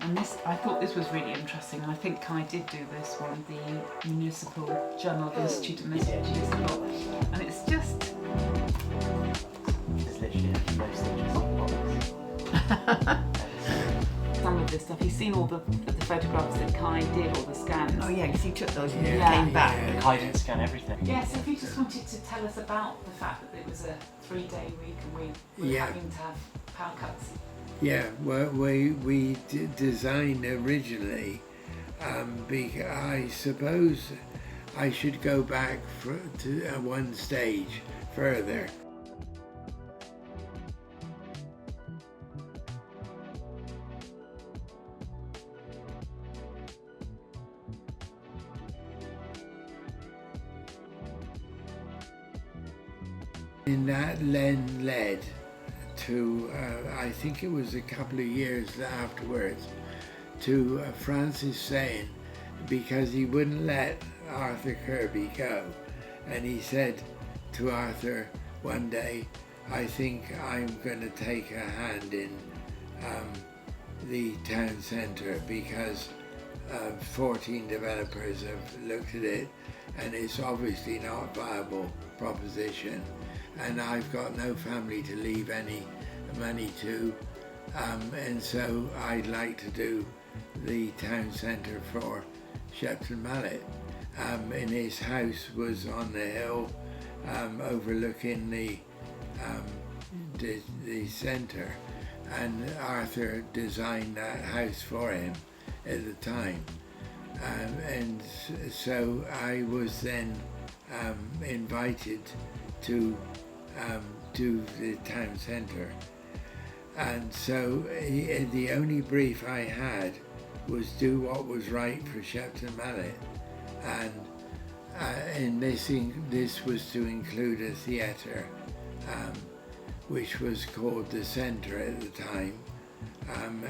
And this, I thought this was really interesting, and I think Kai did do this one, the Municipal Journal of the Institute of Municipal, and it's just... It's literally the most interesting box. Some of this stuff, he's seen all the photographs that Kai did, all the scans. Oh yeah, because he took those and Yeah. came back. Kai didn't scan everything. Yeah, so if you just wanted to tell us about the fact that it was a 3-day week and we were having to have power cuts. Yeah, well, we designed originally, because I suppose I should go back to one stage further. And that then led to, I think it was a couple of years afterwards, to Francis saying, because he wouldn't let Arthur Kirby go, and he said to Arthur one day, I think I'm going to take a hand in the town centre because 14 developers have looked at it and it's obviously not a viable proposition. And I've got no family to leave any money to, and so I'd like to do the town centre for Shepton Mallet. And his house was on the hill overlooking the centre, and Arthur designed that house for him at the time. And so I was then invited to do the town centre, and so the only brief I had was do what was right for Shepton Mallet, and this was to include a theatre which was called the Centre at the time,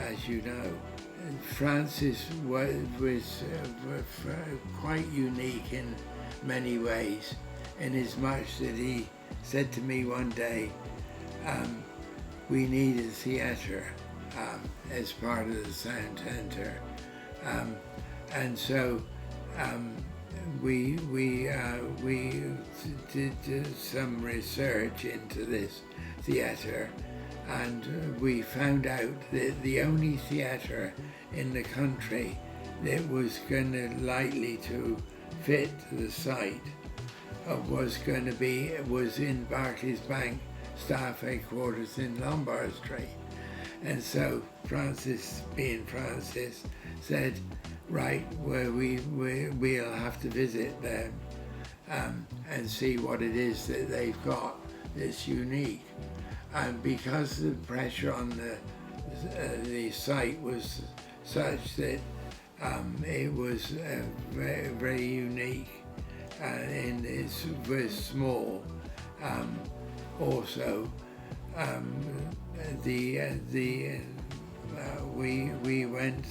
as you know. Francis was quite unique in many ways, inasmuch that he said to me one day, we need a theatre as part of the sound centre, and so we did some research into this theatre, and we found out that the only theatre in the country that was likely to fit the site was in Barclays Bank staff headquarters in Lombard Street. And so Francis, being Francis, said, right, well, we'll have to visit them and see what it is that they've got that's unique. And because the pressure on the site was such that it was very, very unique, and it's very small. Also, we went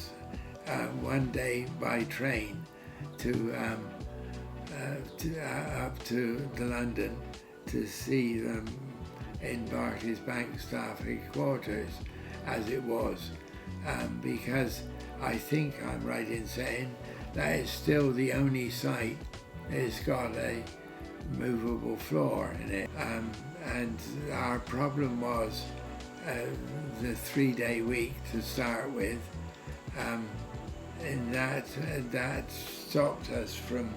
one day by train up to London to see them in Barclays Bank staff headquarters, as it was, because I think I'm right in saying that it's still the only site that's got a movable floor in it. And our problem was the 3-day week to start with, and that stopped us from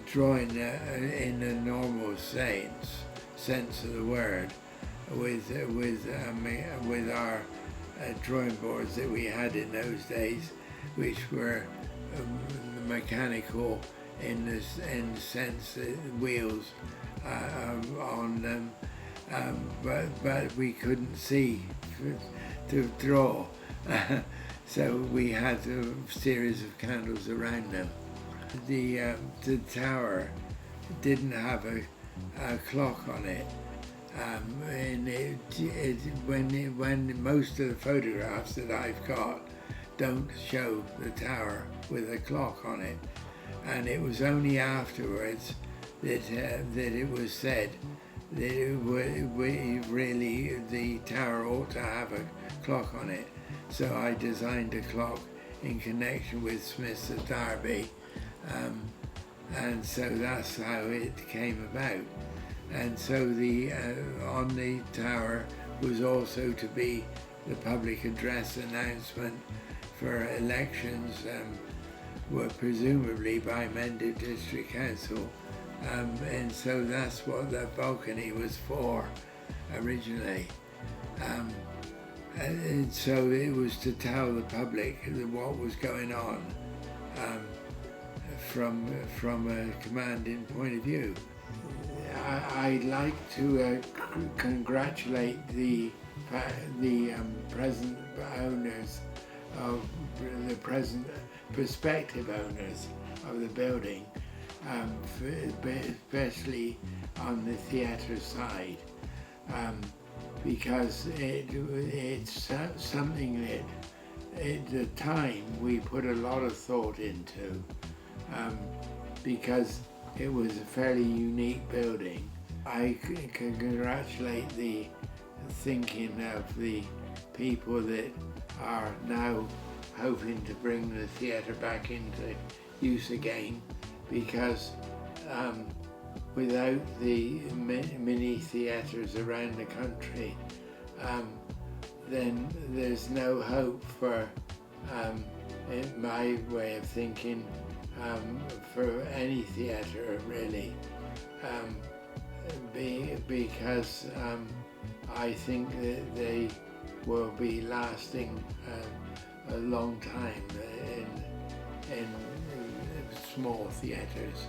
drawing in a normal sense of the word with our drawing boards that we had in those days, which were mechanical in the sense that wheels on them, but we couldn't see to draw, so we had a series of candles around them. The tower didn't have a clock on it, and when most of the photographs that I've got don't show the tower with a clock on it, and it was only afterwards that it was said really the tower ought to have a clock on it. So I designed a clock in connection with Smith's at Derby, and so that's how it came about. And so the on the tower was also to be the public address announcement for elections, were presumably by Mendip District Council, and so that's what the balcony was for originally. And so it was to tell the public what was going on from a commanding point of view. I'd like to congratulate the present owners of the present prospective owners of the building, especially on the theatre side, because it's something that at the time we put a lot of thought into, because it was a fairly unique building. I can congratulate the thinking of the people that are now hoping to bring the theatre back into use again, because without the mini theatres around the country, then there's no hope for, in my way of thinking, for any theatre really, because I think that they will be lasting a long time in small theatres.